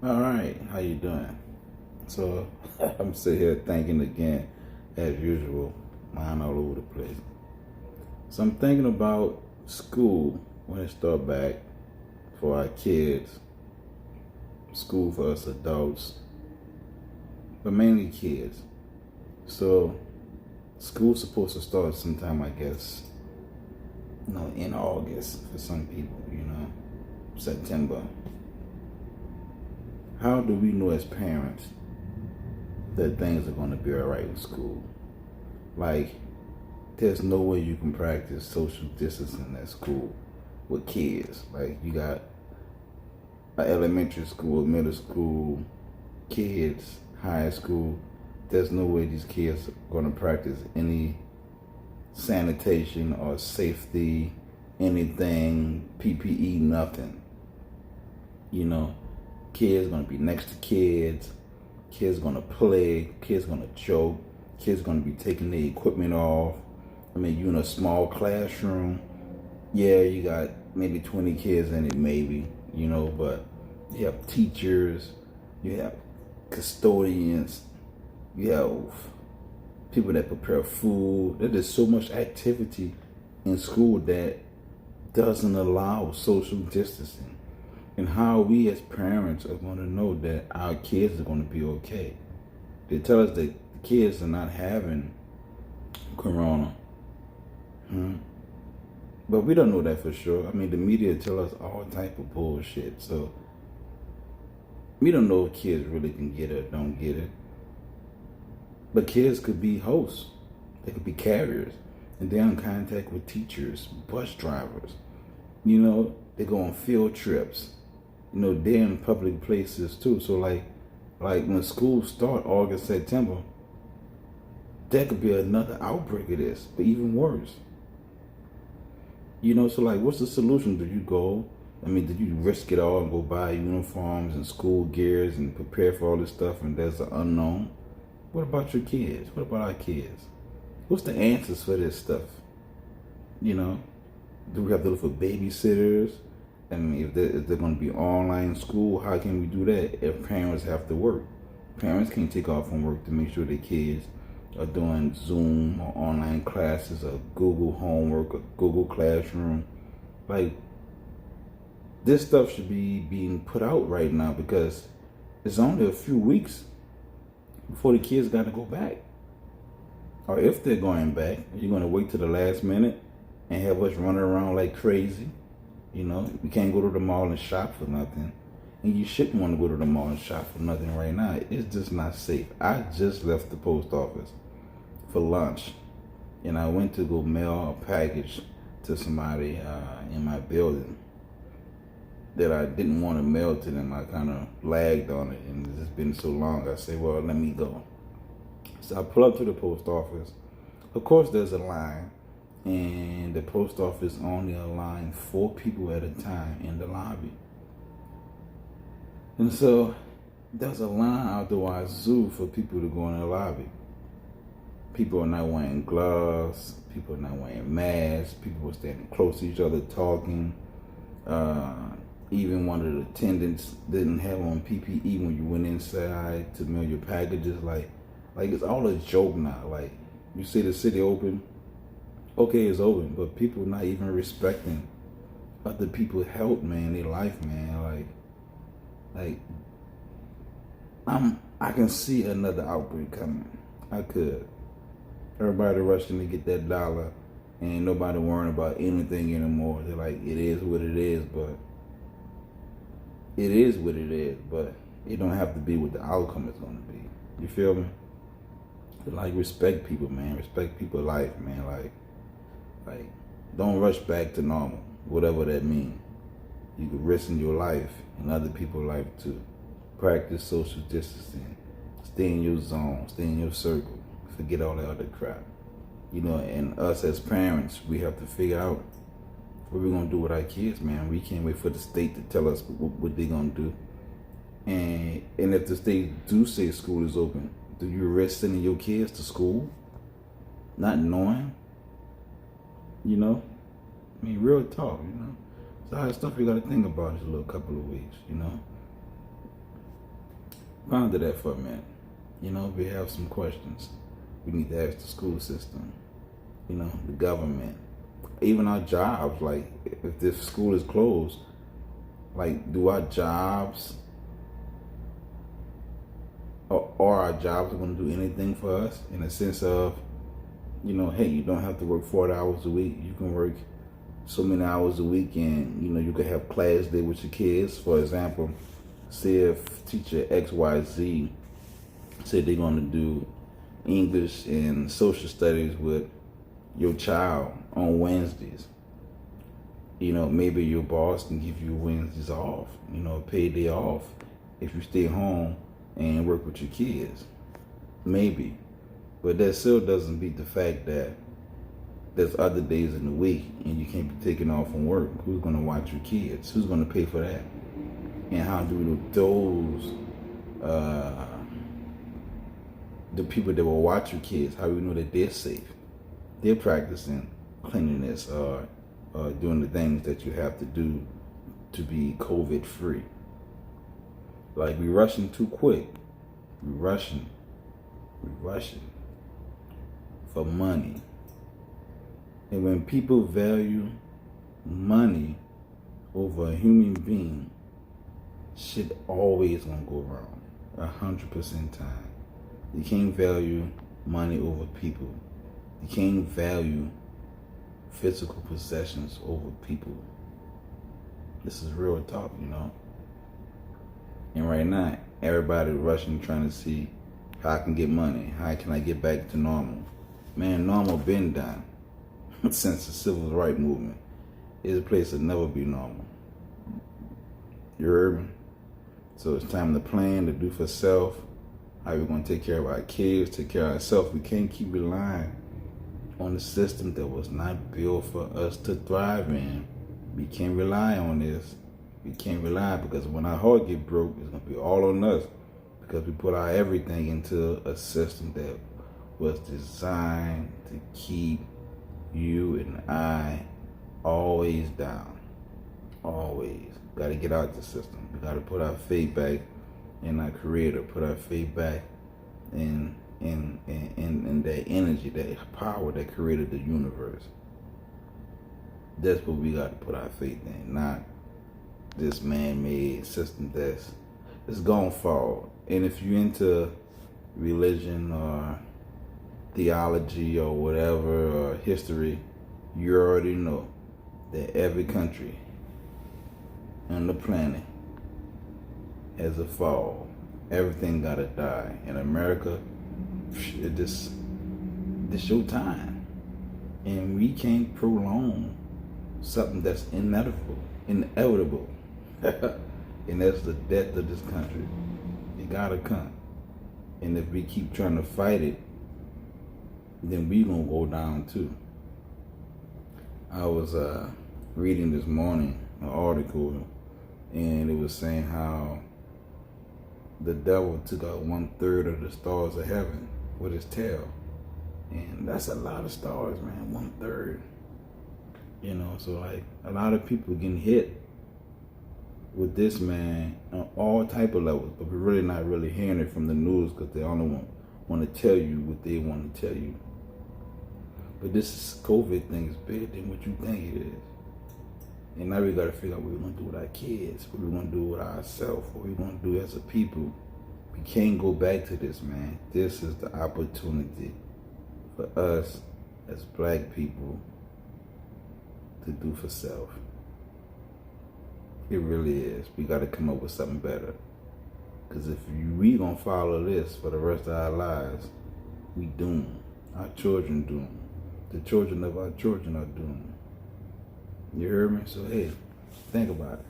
All right, how you doing? So I'm sitting here thinking again, as usual, mind all over the place. So I'm thinking about school when it start back for our kids, school for us adults, but mainly kids. So school's supposed to start sometime, I guess, in August for some people, September. How do we know as parents that things are going to be all right in school? Like, there's no way you can practice social distancing at school with kids. Like, you got an elementary school, middle school, kids, high school. There's no way these kids are going to practice any sanitation or safety, anything, PPE, nothing. Kids going to be next to kids. Kids going to play. Kids going to joke. Kids going to be taking their equipment off. I mean, you in a small classroom. Yeah, you got maybe 20 kids in it, maybe, but you have teachers, you have custodians, you have people that prepare food. There's so much activity in school that doesn't allow social distancing. And how we as parents are going to know that our kids are going to be okay. They tell us that the kids are not having corona. But we don't know that for sure. I mean, the media tell us all type of bullshit. So we don't know if kids really can get it or don't get it. But kids could be hosts. They could be carriers. And they're in contact with teachers, bus drivers. They go on field trips. They're in public places too. So like when school start August, September, there could be another outbreak of this, but even worse. So like, what's the solution? Do you go? I mean, did you risk it all and go buy uniforms and school gears and prepare for all this stuff and there's an unknown? What about your kids? What about our kids? What's the answers for this stuff? Do we have to look for babysitters? I mean, if they're going to be online school, how can we do that if parents have to work? Parents can't take off from work to make sure their kids are doing Zoom or online classes or Google homework or Google Classroom. Like, this stuff should be being put out right now because it's only a few weeks before the kids got to go back. Or if they're going back, you're going to wait till the last minute and have us running around like crazy. We can't go to the mall and shop for nothing. And you shouldn't want to go to the mall and shop for nothing right now. It's just not safe. I just left the post office for lunch. And I went to go mail a package to somebody in my building that I didn't want to mail to them. I kind of lagged on it. And it's just been so long. I said, well, let me go. So I pull up to the post office. Of course, there's a line. And the post office only allowing 4 people at a time in the lobby. And so there's a line out the wazoo for people to go in the lobby. People are not wearing gloves. People are not wearing masks. People are standing close to each other talking. Even one of the attendants didn't have on PPE when you went inside to mail your packages. Like it's all a joke now. Like, you see the city open. Okay, it's open, but people not even respecting other people's health, man, their life, man. I can see another outbreak coming. I could. Everybody rushing to get that dollar, and nobody worrying about anything anymore. They're like, it is what it is, but it is what it is, but it don't have to be what the outcome is going to be. You feel me? Like, respect people, man. Respect people's life, man. Like, don't rush back to normal, whatever that means. You could risk in your life and other people's life to practice social distancing. Stay in your zone, stay in your circle. Forget all that other crap. And us as parents, we have to figure out what we're going to do with our kids, man. We can't wait for the state to tell us what they're going to do. And if the state do say school is open, do you risk sending your kids to school not knowing? I mean, real talk, So that's stuff you got to think about this little couple of weeks, Ponder that for a minute. You know, we have some questions we need to ask the school system, you know, the government, even our jobs. Like, if this school is closed, like, do our jobs or our jobs going to do anything for us in a sense of, you know, hey, you don't have to work 40 hours a week. You can work so many hours a week, and, you know, you can have class day with your kids. For example, say if teacher XYZ said they're going to do English and social studies with your child on Wednesdays. You know, maybe your boss can give you Wednesdays off, you know, a paid day off if you stay home and work with your kids. Maybe. But that still doesn't beat the fact that there's other days in the week and you can't be taking off from work. Who's going to watch your kids? Who's going to pay for that? And how do those the people that will watch your kids, how do we know that they're safe? They're practicing cleanliness or doing the things that you have to do to be COVID free. Like, we rushing too quick. We rushing for money. And when people value money over a human being, shit always gonna go wrong. 100% time. You can't value money over people. You can't value physical possessions over people. This is real talk, you know. And right now, everybody rushing, trying to see how I can get money. How can I get back to normal? Man, normal been done since the civil rights movement. It's a place that never be normal. You heard me? So it's time to plan, to do for self. How we're going to take care of our kids, take care of ourselves. We can't keep relying on a system that was not built for us to thrive in. We can't rely on this. We can't rely, because when our heart get broke, it's going to be all on us, because we put our everything into a system that was designed to keep you and I always down. Always. Got to get out the system. We got to put our faith back in our Creator, put our faith back in that energy, that power that created the universe. That's what we got to put our faith in, not this man-made system that's gonna fall. And if you're into religion or theology or whatever, or history, you already know that every country on the planet has a fall. Everything gotta die. In America, this your time. And we can't prolong something that's inevitable. And that's the death of this country. It gotta come. And if we keep trying to fight it, then we gonna go down too. I was reading this morning an article, and it was saying how the devil took out 1/3 of the stars of heaven with his tail. And that's a lot of stars, man, 1/3. You know, so like a lot of people getting hit with this, man, on all type of levels, but we're really not really hearing it from the news, because they only want to tell you what they want to tell you. But this COVID thing is bigger than what you think it is. And now we got to figure out what we're going to do with our kids, what we're going to do with ourselves, what we're going to do as a people. We can't go back to this, man. This is the opportunity for us as black people to do for self. It really is. We got to come up with something better. Because if we going to follow this for the rest of our lives, we doomed. Our children doomed. The children of our children are doomed. You heard me? So, hey, think about it.